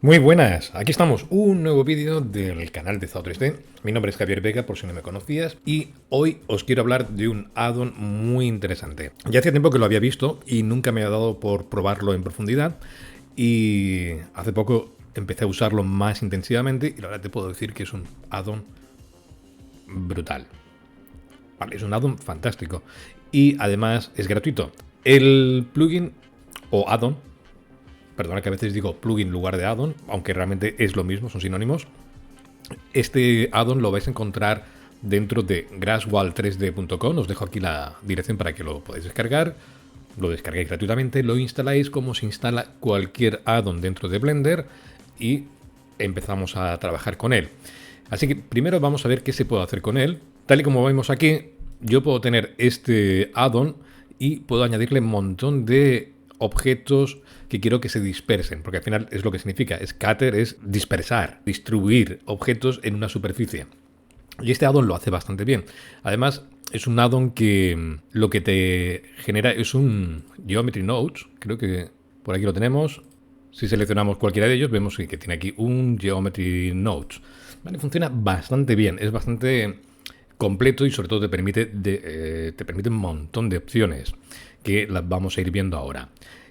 Muy buenas, aquí estamos, un nuevo vídeo del canal de Zao3D. Mi nombre es Javier Vega, por si no me conocías, y hoy os quiero hablar de un add-on muy interesante. Ya hacía tiempo que lo había visto y nunca me ha dado por probarlo en profundidad, y hace poco empecé a usarlo más intensivamente y la verdad te puedo decir que es un add-on brutal. Vale, es un add-on fantástico y además es gratuito. El plugin o add-on, perdona que a veces digo plugin en lugar de add-on, aunque realmente es lo mismo, son sinónimos. Este add-on lo vais a encontrar dentro de grasswall3d.com. Os dejo aquí la dirección para que lo podáis descargar. Lo descargáis gratuitamente, lo instaláis como se instala cualquier add-on dentro de Blender y empezamos a trabajar con él. Así que primero vamos a ver qué se puede hacer con él. Tal y como vemos aquí, yo puedo tener este add-on y puedo añadirle un montón de objetos que quiero que se dispersen, porque al final es lo que significa. Scatter es dispersar, distribuir objetos en una superficie. Y este add-on lo hace bastante bien. Además, es un add-on que lo que te genera es un Geometry Nodes. Creo que por aquí lo tenemos. Si seleccionamos cualquiera de ellos, vemos que tiene aquí un Geometry Nodes. Vale, funciona bastante bien. Es bastante completo y sobre todo te permite un montón de opciones que las vamos a ir viendo ahora.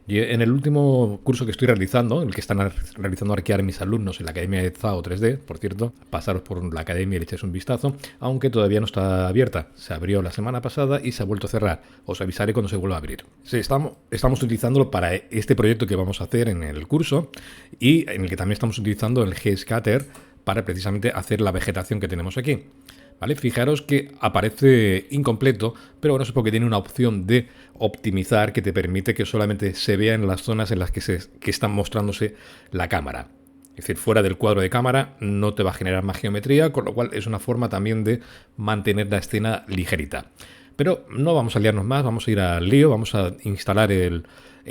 Y en el último curso que estoy realizando, el que están realizando aquí ahora mis alumnos en la Academia de Zao3D, por cierto, pasaros por la academia y le echáis un vistazo, aunque todavía no está abierta. Se abrió la semana pasada y se ha vuelto a cerrar. Os avisaré cuando se vuelva a abrir. Sí, estamos utilizándolo para este proyecto que vamos a hacer en el curso y en el que también estamos utilizando el G-Scatter para precisamente hacer la vegetación que tenemos aquí. ¿Vale? Fijaros que aparece incompleto, pero bueno, eso es porque tiene una opción de optimizar que te permite que solamente se vea en las zonas en las que están mostrándose la cámara. Es decir, fuera del cuadro de cámara no te va a generar más geometría, con lo cual es una forma también de mantener la escena ligerita. Pero no vamos a liarnos más, vamos a ir al lío, vamos a instalar el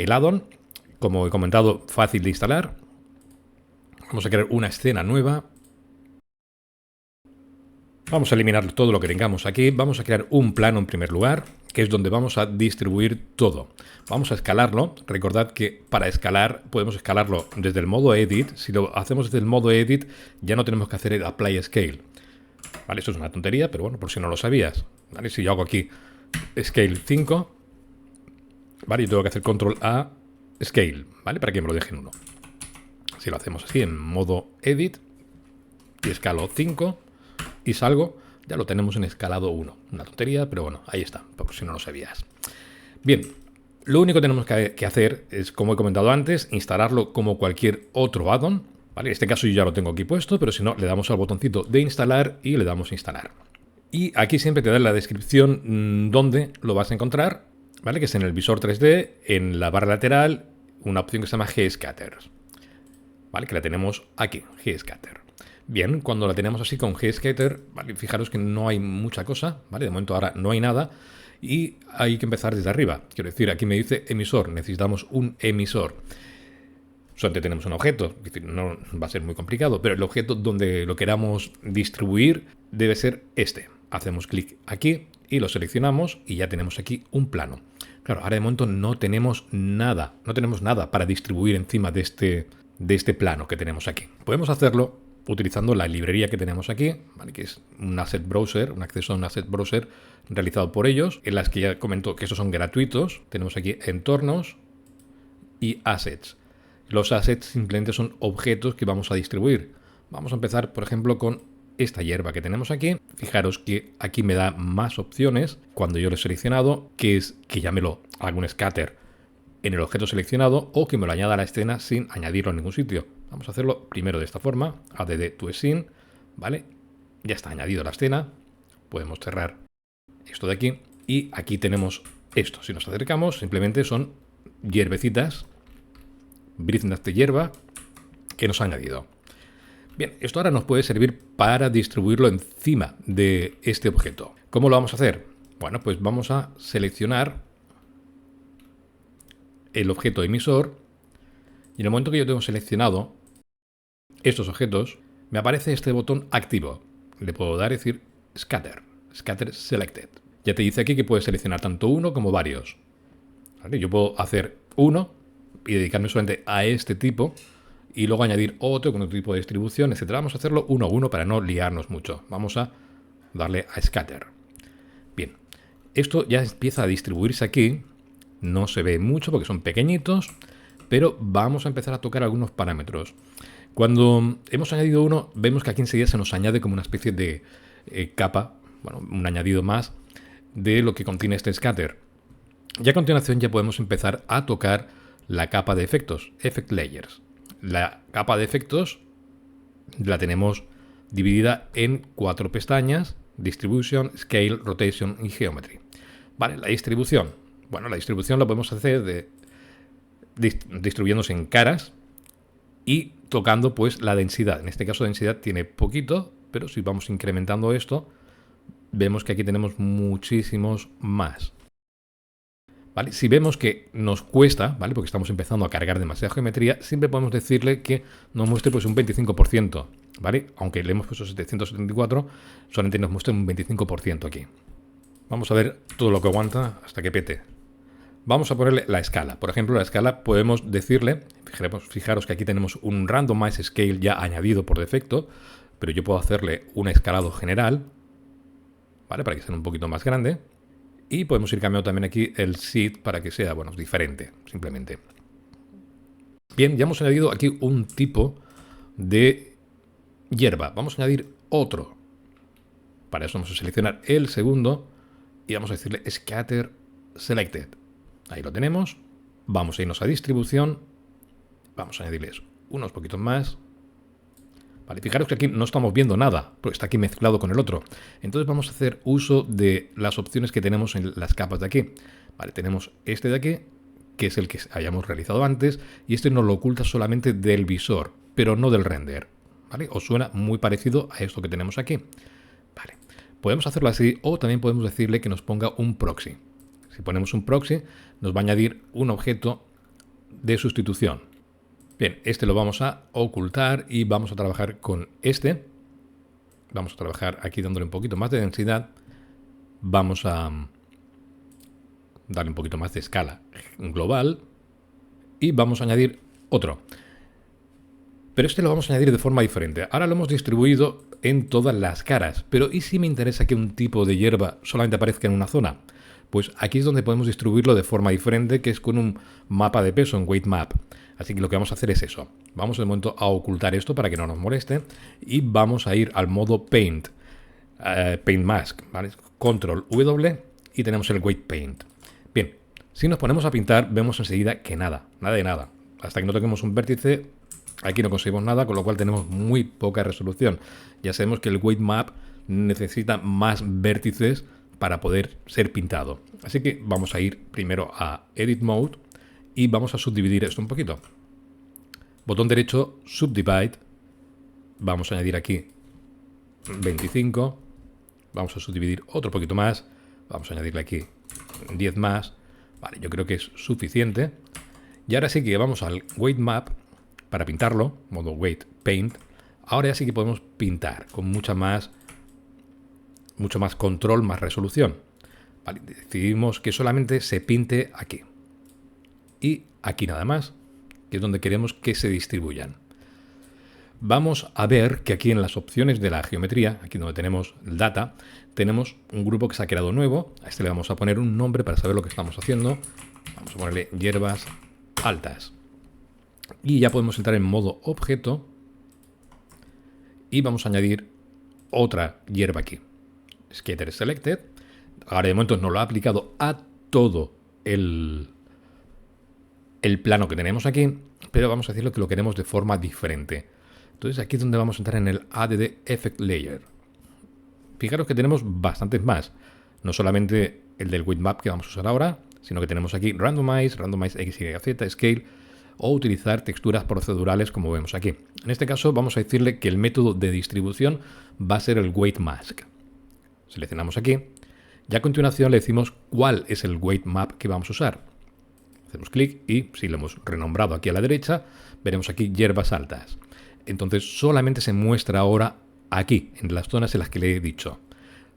add-on. Como he comentado, fácil de instalar. Vamos a crear una escena nueva. Vamos a eliminar todo lo que tengamos aquí. Vamos a crear un plano en primer lugar, que es donde vamos a distribuir todo. Vamos a escalarlo. Recordad que para escalar podemos escalarlo desde el modo Edit. Si lo hacemos desde el modo Edit, ya no tenemos que hacer el Apply Scale. Vale, esto es una tontería, pero bueno, por si no lo sabías. Vale, si yo hago aquí Scale 5, vale, y tengo que hacer Control A Scale, ¿vale? Para que me lo dejen 1. Si lo hacemos así en modo Edit y escalo 5 y salgo, ya lo tenemos en escalado 1. Una tontería, pero bueno, ahí está, por si no lo sabías. Bien, lo único que tenemos que hacer es, como he comentado antes, instalarlo como cualquier otro add-on. ¿Vale? En este caso yo ya lo tengo aquí puesto, pero si no, le damos al botoncito de instalar y le damos a instalar. Y aquí siempre te da en la descripción dónde lo vas a encontrar, ¿vale? Que es en el visor 3D, en la barra lateral, una opción que se llama G-Scatter. ¿Vale? Que la tenemos aquí, G-Scatter. Bien, cuando la tenemos así con G-Scatter, ¿vale? Fijaros que no hay mucha cosa, ¿vale? De momento ahora no hay nada y hay que empezar desde arriba. Quiero decir, aquí me dice emisor, necesitamos un emisor. Solamente tenemos un objeto, es decir, no va a ser muy complicado, pero el objeto donde lo queramos distribuir debe ser este. Hacemos clic aquí y lo seleccionamos y ya tenemos aquí un plano. Claro, ahora de momento no tenemos nada para distribuir encima de este plano que tenemos aquí. Podemos hacerlo utilizando la librería que tenemos aquí, ¿vale? Que es un asset browser, un acceso a un asset browser realizado por ellos, en las que ya comento que estos son gratuitos. Tenemos aquí entornos y assets. Los assets simplemente son objetos que vamos a distribuir. Vamos a empezar, por ejemplo, con esta hierba que tenemos aquí. Fijaros que aquí me da más opciones cuando yo lo he seleccionado, que es que ya me lo haga un scatter en el objeto seleccionado o que me lo añada a la escena sin añadirlo en ningún sitio. Vamos a hacerlo primero de esta forma, add to scene, ¿vale? Ya está añadido a la escena. Podemos cerrar esto de aquí y aquí tenemos esto. Si nos acercamos, simplemente son hierbecitas, briznas de hierba que nos ha añadido. Bien, esto ahora nos puede servir para distribuirlo encima de este objeto. ¿Cómo lo vamos a hacer? Bueno, pues vamos a seleccionar el objeto emisor y en el momento que yo tengo seleccionado estos objetos, me aparece este botón activo. Le puedo dar y decir Scatter, Scatter Selected. Ya te dice aquí que puedes seleccionar tanto uno como varios. ¿Vale? Yo puedo hacer uno y dedicarme solamente a este tipo y luego añadir otro con otro tipo de distribución, etcétera. Vamos a hacerlo uno a uno para no liarnos mucho. Vamos a darle a Scatter. Bien, esto ya empieza a distribuirse aquí. No se ve mucho porque son pequeñitos, pero vamos a empezar a tocar algunos parámetros. Cuando hemos añadido uno, vemos que aquí enseguida se nos añade como una especie de capa, bueno, un añadido más de lo que contiene este scatter. Y a continuación ya podemos empezar a tocar la capa de efectos, Effect Layers. La capa de efectos la tenemos dividida en 4 pestañas: Distribution, Scale, Rotation y Geometry. Vale, la distribución. Bueno, la distribución la podemos hacer distribuyéndose en caras y tocando pues la densidad. En este caso densidad tiene poquito, pero si vamos incrementando esto, vemos que aquí tenemos muchísimos más. ¿Vale? Si vemos que nos cuesta, ¿vale? Porque estamos empezando a cargar demasiada geometría, siempre podemos decirle que nos muestre pues un 25%, ¿vale? Aunque le hemos puesto 774, solamente nos muestra un 25% aquí. Vamos a ver todo lo que aguanta hasta que pete. Vamos a ponerle la escala. Por ejemplo, la escala podemos decirle, fijaros que aquí tenemos un Randomize Scale ya añadido por defecto, pero yo puedo hacerle un escalado general, ¿vale? Para que sea un poquito más grande. Y podemos ir cambiando también aquí el seed para que sea, bueno, diferente, simplemente. Bien, ya hemos añadido aquí un tipo de hierba. Vamos a añadir otro. Para eso vamos a seleccionar el segundo y vamos a decirle Scatter Selected. Ahí lo tenemos. Vamos a irnos a distribución. Vamos a añadirles unos poquitos más. Vale, fijaros que aquí no estamos viendo nada, porque está aquí mezclado con el otro. Entonces vamos a hacer uso de las opciones que tenemos en las capas de aquí. Vale, tenemos este de aquí, que es el que hayamos realizado antes, y este nos lo oculta solamente del visor, pero no del render. ¿Vale? Os suena muy parecido a esto que tenemos aquí. Vale, podemos hacerlo así, o también podemos decirle que nos ponga un proxy. Si ponemos un proxy, nos va a añadir un objeto de sustitución. Bien, este lo vamos a ocultar y vamos a trabajar con este. Vamos a trabajar aquí dándole un poquito más de densidad. Vamos a darle un poquito más de escala global. Y vamos a añadir otro. Pero este lo vamos a añadir de forma diferente. Ahora lo hemos distribuido en todas las caras. Pero ¿y si me interesa que un tipo de hierba solamente aparezca en una zona? Pues aquí es donde podemos distribuirlo de forma diferente, que es con un mapa de peso, un weight map. Así que lo que vamos a hacer es eso. Vamos de momento a ocultar esto para que no nos moleste. Y vamos a ir al modo Paint. Paint Mask. ¿Vale? Control W y tenemos el Weight Paint. Bien, si nos ponemos a pintar, vemos enseguida que nada de nada. Hasta que no toquemos un vértice, aquí no conseguimos nada, con lo cual tenemos muy poca resolución. Ya sabemos que el Weight Map necesita más vértices para poder ser pintado. Así que vamos a ir primero a Edit Mode y vamos a subdividir esto un poquito. Botón derecho, Subdivide. Vamos a añadir aquí 25. Vamos a subdividir otro poquito más. Vamos a añadirle aquí 10 más. Vale, yo creo que es suficiente. Y ahora sí que vamos al Weight Map para pintarlo, modo Weight Paint. Ahora ya sí que podemos pintar con mucho más control, más resolución. Vale, decidimos que solamente se pinte aquí. Y aquí nada más, que es donde queremos que se distribuyan. Vamos a ver que aquí en las opciones de la geometría, aquí donde tenemos el data, tenemos un grupo que se ha creado nuevo. A este le vamos a poner un nombre para saber lo que estamos haciendo. Vamos a ponerle hierbas altas. Y ya podemos entrar en modo objeto y vamos a añadir otra hierba aquí. Scatter Selected. Ahora de momento nos lo ha aplicado a todo el plano que tenemos aquí, pero vamos a decirlo que lo queremos de forma diferente. Entonces aquí es donde vamos a entrar en el Add Effect Layer. Fijaros que tenemos bastantes más. No solamente el del Weight Map que vamos a usar ahora, sino que tenemos aquí Randomize, Randomize X, Y, Z, Scale, o utilizar texturas procedurales como vemos aquí. En este caso vamos a decirle que el método de distribución va a ser el Weight Mask. Seleccionamos aquí y a continuación le decimos cuál es el Weight Map que vamos a usar. Hacemos clic y si lo hemos renombrado aquí a la derecha, veremos aquí hierbas altas. Entonces solamente se muestra ahora aquí, en las zonas en las que le he dicho.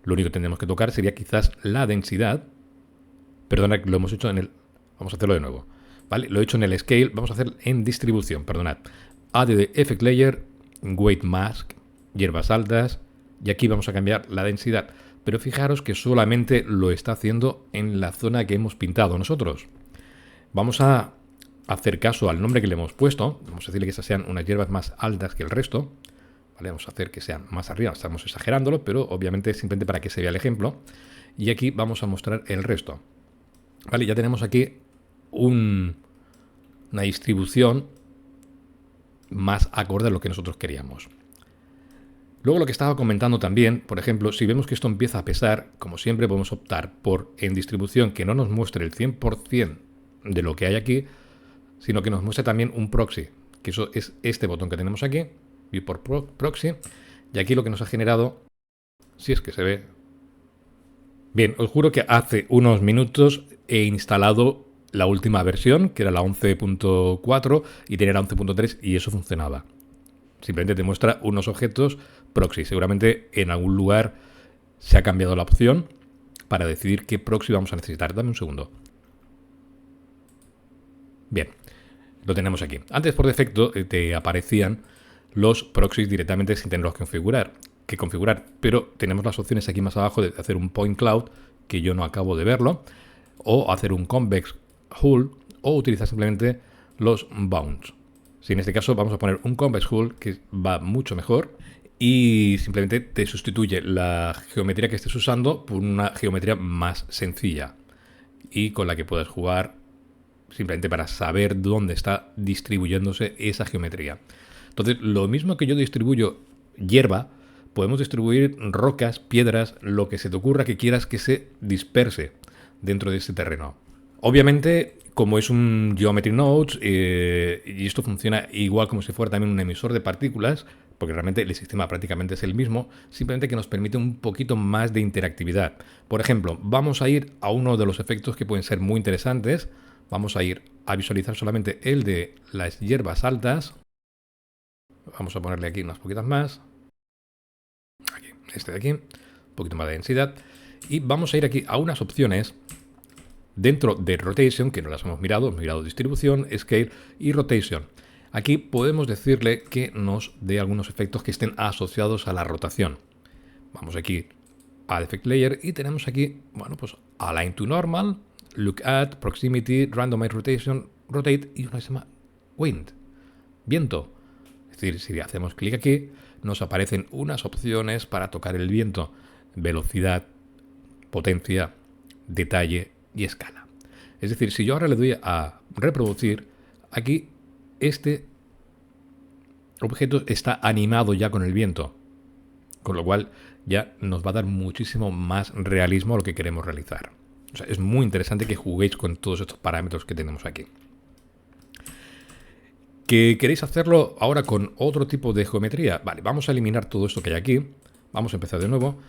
Lo único que tenemos que tocar sería quizás la densidad. Perdona, lo hemos hecho en el... Vamos a hacerlo de nuevo. ¿Vale? Lo he hecho en el Scale, vamos a hacer en distribución, perdonad. Add Effect Layer, Weight Mask, hierbas altas, y aquí vamos a cambiar la densidad. Pero fijaros que solamente lo está haciendo en la zona que hemos pintado nosotros. Vamos a hacer caso al nombre que le hemos puesto. Vamos a decirle que esas sean unas hierbas más altas que el resto. ¿Vale? Vamos a hacer que sean más arriba. Estamos exagerándolo, pero obviamente simplemente para que se vea el ejemplo. Y aquí vamos a mostrar el resto. Vale, ya tenemos aquí una distribución más acorde a lo que nosotros queríamos. Luego lo que estaba comentando también, por ejemplo, si vemos que esto empieza a pesar, como siempre podemos optar por en distribución que no nos muestre el 100% de lo que hay aquí, sino que nos muestre también un proxy, que eso es este botón que tenemos aquí, View por Proxy, y aquí lo que nos ha generado, si es que se ve. Bien, os juro que hace unos minutos he instalado la última versión, que era la 11.4, y tenía la 11.3 y eso funcionaba. Simplemente te muestra unos objetos proxy. Seguramente en algún lugar se ha cambiado la opción para decidir qué proxy vamos a necesitar. Dame un segundo. Bien, lo tenemos aquí. Antes por defecto te aparecían los proxies directamente sin tenerlos que configurar. Pero tenemos las opciones aquí más abajo de hacer un point cloud, que yo no acabo de verlo, o hacer un convex hull, o utilizar simplemente los bounds. Si en este caso vamos a poner un convex hull, que va mucho mejor, y simplemente te sustituye la geometría que estés usando por una geometría más sencilla y con la que puedas jugar simplemente para saber dónde está distribuyéndose esa geometría. Entonces, lo mismo que yo distribuyo hierba, podemos distribuir rocas, piedras, lo que se te ocurra que quieras que se disperse dentro de ese terreno. Obviamente, como es un Geometry Nodes, y esto funciona igual como si fuera también un emisor de partículas, porque realmente el sistema prácticamente es el mismo, simplemente que nos permite un poquito más de interactividad. Por ejemplo, vamos a ir a uno de los efectos que pueden ser muy interesantes. Vamos a ir a visualizar solamente el de las hierbas altas. Vamos a ponerle aquí unas poquitas más. Aquí, este de aquí, un poquito más de densidad. Y vamos a ir aquí a unas opciones dentro de Rotation, que no las hemos mirado Distribución, Scale y Rotation. Aquí podemos decirle que nos dé algunos efectos que estén asociados a la rotación. Vamos aquí a Effect Layer y tenemos aquí, bueno, pues Align to Normal, Look at, Proximity, Randomize Rotation, Rotate y una que se llama Wind, viento. Es decir, si hacemos clic aquí, nos aparecen unas opciones para tocar el viento: velocidad, potencia, detalle y escala. Es decir, si yo ahora le doy a reproducir, aquí este objeto está animado ya con el viento, con lo cual ya nos va a dar muchísimo más realismo a lo que queremos realizar. O sea, es muy interesante que juguéis con todos estos parámetros que tenemos aquí. ¿Que queréis hacerlo ahora con otro tipo de geometría? Vale, vamos a eliminar todo esto que hay aquí. Vamos a empezar de nuevo.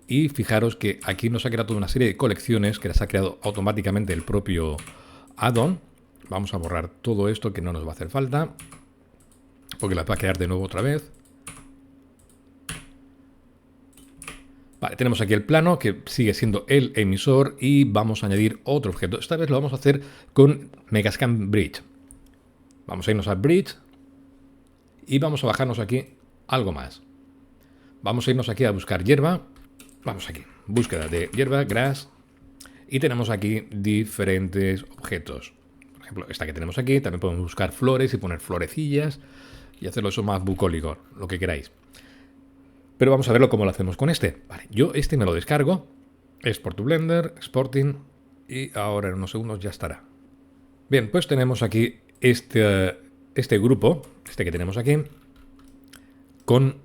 Y fijaros que aquí nos ha creado toda una serie de colecciones que las ha creado automáticamente el propio add-on. Vamos a borrar todo esto que no nos va a hacer falta, porque las va a crear de nuevo otra vez. Vale, tenemos aquí el plano que sigue siendo el emisor y vamos a añadir otro objeto. Esta vez lo vamos a hacer con Megascan Bridge. Vamos a irnos a Bridge y vamos a bajarnos aquí algo más. Vamos a irnos aquí a buscar hierba. Vamos aquí, búsqueda de hierba, grass. Y tenemos aquí diferentes objetos. Por ejemplo, esta que tenemos aquí. También podemos buscar flores y poner florecillas y hacerlo eso más bucólico, lo que queráis. Pero vamos a verlo cómo lo hacemos con este. Vale, yo este me lo descargo. Export to Blender, Exporting. Y ahora en unos segundos ya estará. Bien, pues tenemos aquí este grupo, este que tenemos aquí, con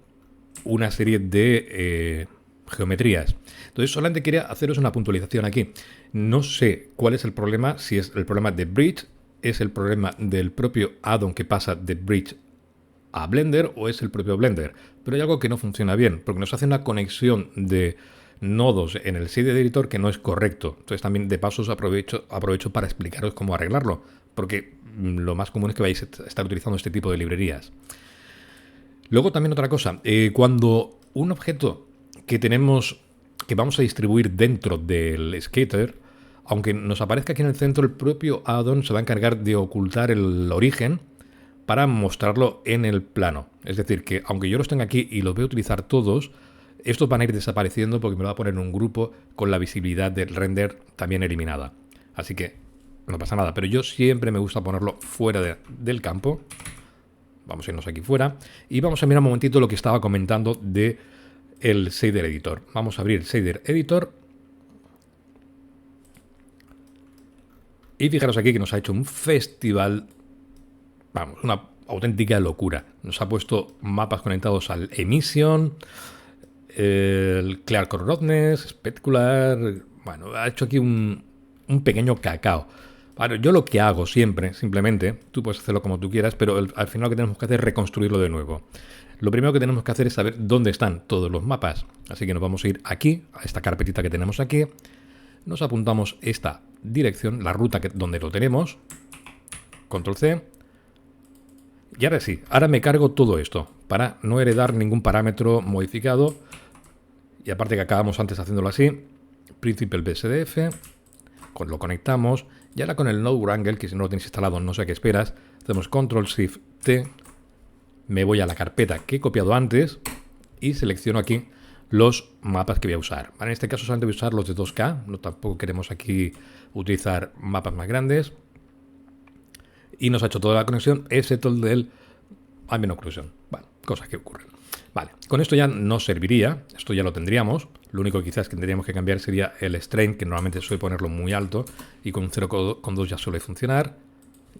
una serie de geometrías. Entonces solamente quería haceros una puntualización aquí. No sé cuál es el problema, si es el problema de Bridge, es el problema del propio add-on que pasa de Bridge a Blender o es el propio Blender. Pero hay algo que no funciona bien, porque nos hace una conexión de nodos en el Shade Editor que no es correcto. Entonces también de pasos aprovecho para explicaros cómo arreglarlo, porque lo más común es que vais a estar utilizando este tipo de librerías. Luego también otra cosa, cuando un objeto que tenemos, que vamos a distribuir dentro del Skater, aunque nos aparezca aquí en el centro, el propio add-on se va a encargar de ocultar el origen para mostrarlo en el plano. Es decir, que aunque yo los tenga aquí y los voy a utilizar todos, estos van a ir desapareciendo porque me lo va a poner en un grupo con la visibilidad del render también eliminada. Así que no pasa nada, pero yo siempre me gusta ponerlo fuera del campo. Vamos a irnos aquí fuera y vamos a mirar un momentito lo que estaba comentando de el Shader Editor. Vamos a abrir Shader Editor y fijaros aquí que nos ha hecho un festival, vamos, una auténtica locura. Nos ha puesto mapas conectados al Emission, el Clear Core Roughness, Specular. Bueno, ha hecho aquí un pequeño cacao. Bueno, yo lo que hago siempre, simplemente, tú puedes hacerlo como tú quieras, pero al final lo que tenemos que hacer es reconstruirlo de nuevo. Lo primero que tenemos que hacer es saber dónde están todos los mapas. Así que nos vamos a ir aquí, a esta carpetita que tenemos aquí. Nos apuntamos esta dirección, la ruta donde lo tenemos. Control C. Y ahora sí, ahora me cargo todo esto para no heredar ningún parámetro modificado. Y aparte que acabamos antes haciéndolo así, Principal BSDF, lo conectamos. Y ahora con el Node Wrangle, que si no lo tenéis instalado no sé qué esperas, hacemos Control Shift T, me voy a la carpeta que he copiado antes y selecciono aquí los mapas que voy a usar. En este caso solamente voy a usar los de 2K, no tampoco queremos aquí utilizar mapas más grandes. Y nos ha hecho toda la conexión, excepto el del Ambient Occlusion. Vale, cosas que ocurren. Vale, con esto ya nos serviría, esto ya lo tendríamos. Lo único quizás que tendríamos que cambiar sería el strain, que normalmente suele ponerlo muy alto y con un 0,2 ya suele funcionar.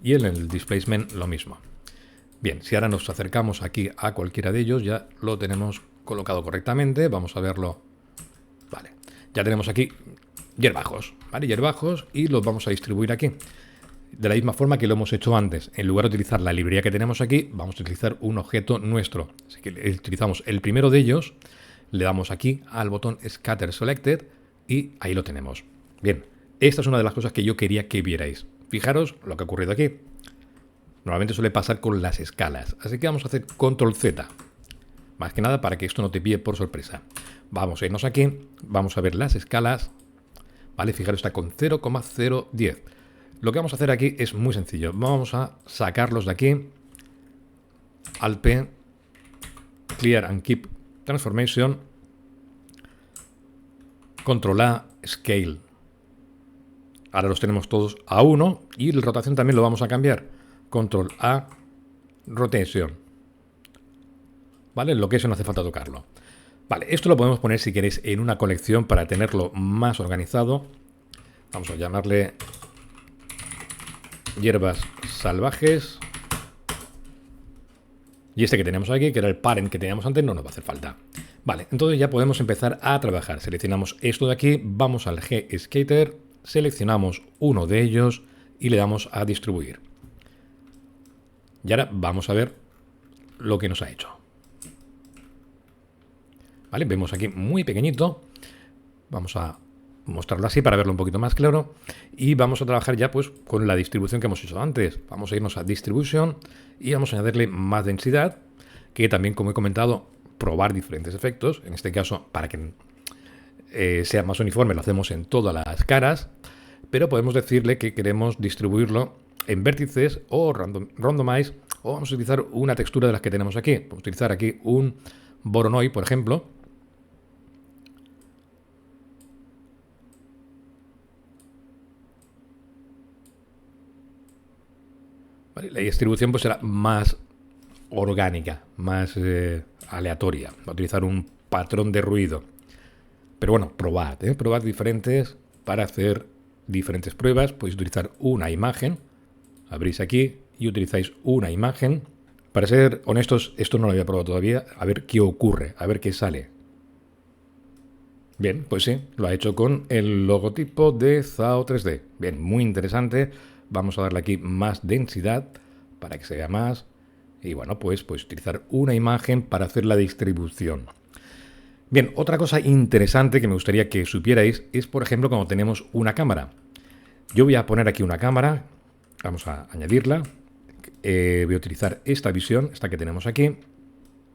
Y en el displacement lo mismo. Bien, si ahora nos acercamos aquí a cualquiera de ellos, ya lo tenemos colocado correctamente. Vamos a verlo. Vale, ya tenemos aquí hierbajos, ¿vale? Hierbajos y los vamos a distribuir aquí. De la misma forma que lo hemos hecho antes, en lugar de utilizar la librería que tenemos aquí, vamos a utilizar un objeto nuestro. Así que utilizamos el primero de ellos, le damos aquí al botón Scatter Selected y ahí lo tenemos. Bien, esta es una de las cosas que yo quería que vierais. Fijaros lo que ha ocurrido aquí. Normalmente suele pasar con las escalas, así que vamos a hacer Control Z. Más que nada para que esto no te pille por sorpresa. Vamos a irnos aquí, vamos a ver las escalas. Vale, fijaros, está con 0,010. Lo que vamos a hacer aquí es muy sencillo. Vamos a sacarlos de aquí. Alt P, Clear and Keep Transformation, Control A, Scale. Ahora los tenemos todos a 1 y la rotación también lo vamos a cambiar. Control A, Rotation. ¿Vale? Lo que eso no hace falta tocarlo. Vale, esto lo podemos poner si queréis en una colección para tenerlo más organizado. Vamos a llamarle hierbas salvajes. Y este que tenemos aquí, que era el parent que teníamos antes, no nos va a hacer falta. Vale, entonces ya podemos empezar a trabajar. Seleccionamos esto de aquí, vamos al G-Skater, seleccionamos uno de ellos y le damos a distribuir. Y ahora vamos a ver lo que nos ha hecho. Vale, vemos aquí muy pequeñito. Vamos a mostrarlo así para verlo un poquito más claro. Y vamos a trabajar ya pues con la distribución que hemos hecho antes. Vamos a irnos a Distribution y vamos a añadirle más densidad, que también, como he comentado, probar diferentes efectos. En este caso, para que sea más uniforme, lo hacemos en todas las caras, pero podemos decirle que queremos distribuirlo en vértices o randomize, o vamos a utilizar una textura de las que tenemos aquí. Vamos a utilizar aquí un Voronoi, por ejemplo. Vale, la distribución pues será más orgánica, más aleatoria. Va a utilizar un patrón de ruido. Pero bueno, probad, probad diferentes para hacer diferentes pruebas. Podéis utilizar una imagen. Abrís aquí y utilizáis una imagen. Para ser honestos, esto no lo había probado todavía. A ver qué ocurre, a ver qué sale. Bien, pues sí, lo ha hecho con el logotipo de Zao 3D. Bien, muy interesante. Vamos a darle aquí más densidad para que se vea más. Y bueno, pues utilizar una imagen para hacer la distribución. Bien, otra cosa interesante que me gustaría que supierais es, por ejemplo, cuando tenemos una cámara. Yo voy a poner aquí una cámara. Vamos a añadirla. Voy a utilizar esta visión, esta que tenemos aquí.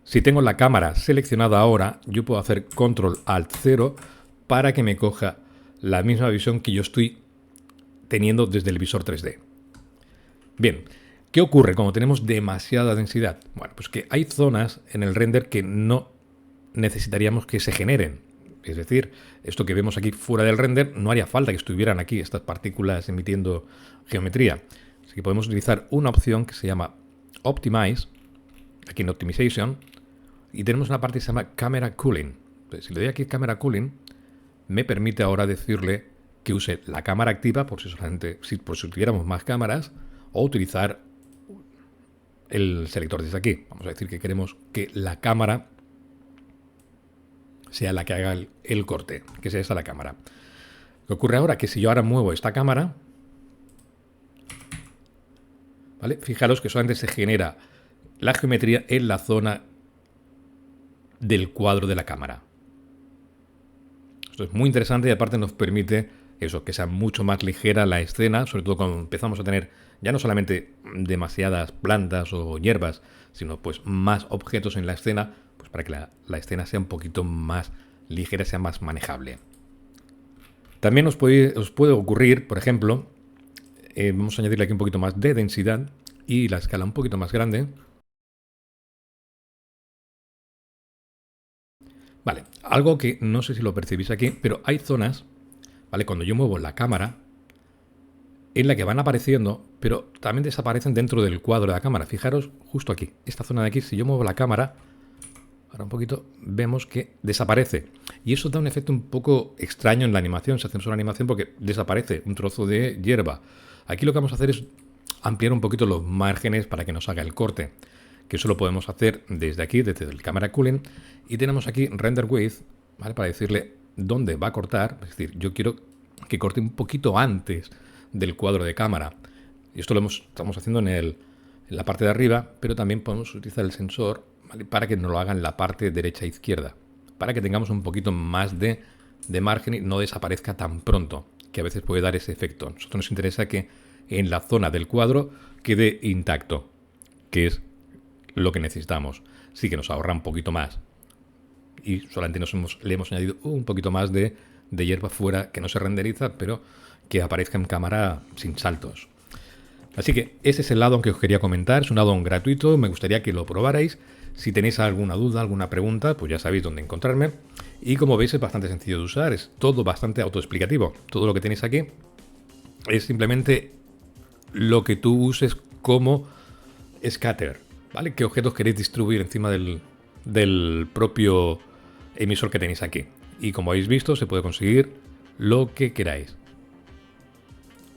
Si tengo la cámara seleccionada ahora, yo puedo hacer Control Alt 0 para que me coja la misma visión que yo estoy teniendo desde el visor 3D. Bien, ¿Qué ocurre cuando tenemos demasiada densidad? Bueno, pues que hay zonas en el render que no necesitaríamos que se generen. Es decir, esto que vemos aquí fuera del render, no haría falta que estuvieran aquí estas partículas emitiendo geometría. Así que podemos utilizar una opción que se llama Optimize, aquí en Optimization, y tenemos una parte que se llama Camera Cooling. Entonces, si le doy aquí Camera Cooling, me permite ahora decirle que use la cámara activa, por si tuviéramos más cámaras, o utilizar el selector desde aquí. Vamos a decir que queremos que la cámara sea la que haga el corte, que sea esa la cámara. Lo que ocurre ahora que si yo ahora muevo esta cámara, ¿vale? Fijaros que solamente se genera la geometría en la zona del cuadro de la cámara. Esto es muy interesante y aparte nos permite eso, que sea mucho más ligera la escena, sobre todo cuando empezamos a tener ya no solamente demasiadas plantas o hierbas, sino pues más objetos en la escena, pues para que la escena sea un poquito más ligera, sea más manejable. También os puede ocurrir, por ejemplo, vamos a añadirle aquí un poquito más de densidad y la escala un poquito más grande. Vale, algo que no sé si lo percibís aquí, pero hay zonas, ¿vale? Cuando yo muevo la cámara, en la que van apareciendo, pero también desaparecen dentro del cuadro de la cámara. Fijaros justo aquí, esta zona de aquí, si yo muevo la cámara, ahora un poquito, vemos que desaparece. Y eso da un efecto un poco extraño en la animación, se hace una animación porque desaparece un trozo de hierba. Aquí lo que vamos a hacer es ampliar un poquito los márgenes para que nos haga el corte, que eso lo podemos hacer desde aquí, desde el Camera Cooling, y tenemos aquí Render Width, ¿vale? Para decirle dónde va a cortar, es decir, yo quiero que corte un poquito antes del cuadro de cámara. Y esto lo estamos haciendo en la parte de arriba, pero también podemos utilizar el sensor, ¿vale? Para que nos lo haga en la parte derecha e izquierda, para que tengamos un poquito más de margen y no desaparezca tan pronto, que a veces puede dar ese efecto. A nosotros nos interesa que en la zona del cuadro quede intacto, que es lo que necesitamos. Sí que nos ahorra un poquito más. Y solamente le hemos añadido un poquito más de hierba fuera que no se renderiza, pero que aparezca en cámara sin saltos. Así que ese es el add-on que os quería comentar. Es un add-on gratuito, me gustaría que lo probarais. Si tenéis alguna duda, alguna pregunta, pues ya sabéis dónde encontrarme. Y como veis es bastante sencillo de usar, es todo bastante autoexplicativo. Todo lo que tenéis aquí es simplemente lo que tú uses como scatter, ¿vale? ¿Qué objetos queréis distribuir encima del propio emisor que tenéis aquí? Y como habéis visto, se puede conseguir lo que queráis.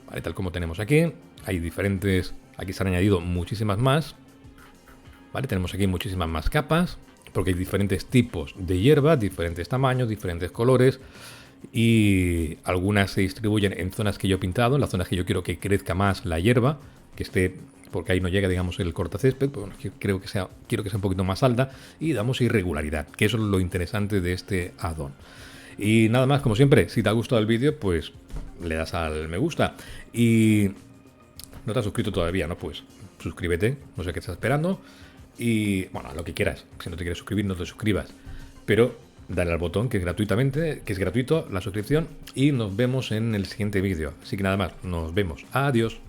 ¿Vale? Tal como tenemos aquí, hay diferentes, aquí se han añadido muchísimas más. ¿Vale? Tenemos aquí muchísimas más capas, porque hay diferentes tipos de hierba, diferentes tamaños, diferentes colores, y algunas se distribuyen en zonas que yo he pintado, en las zonas que yo quiero que crezca más la hierba, que esté, porque ahí no llega, digamos, el cortacésped, pues bueno, quiero que sea un poquito más alta, y damos irregularidad, que eso es lo interesante de este add-on. Y nada más, como siempre, si te ha gustado el vídeo, pues le das al me gusta. Y no te has suscrito todavía, ¿no? Pues suscríbete, no sé qué estás esperando. Y bueno, lo que quieras. Si no te quieres suscribir, no te suscribas. Pero dale al botón que es gratuito, la suscripción. Y nos vemos en el siguiente vídeo. Así que nada más, nos vemos. Adiós.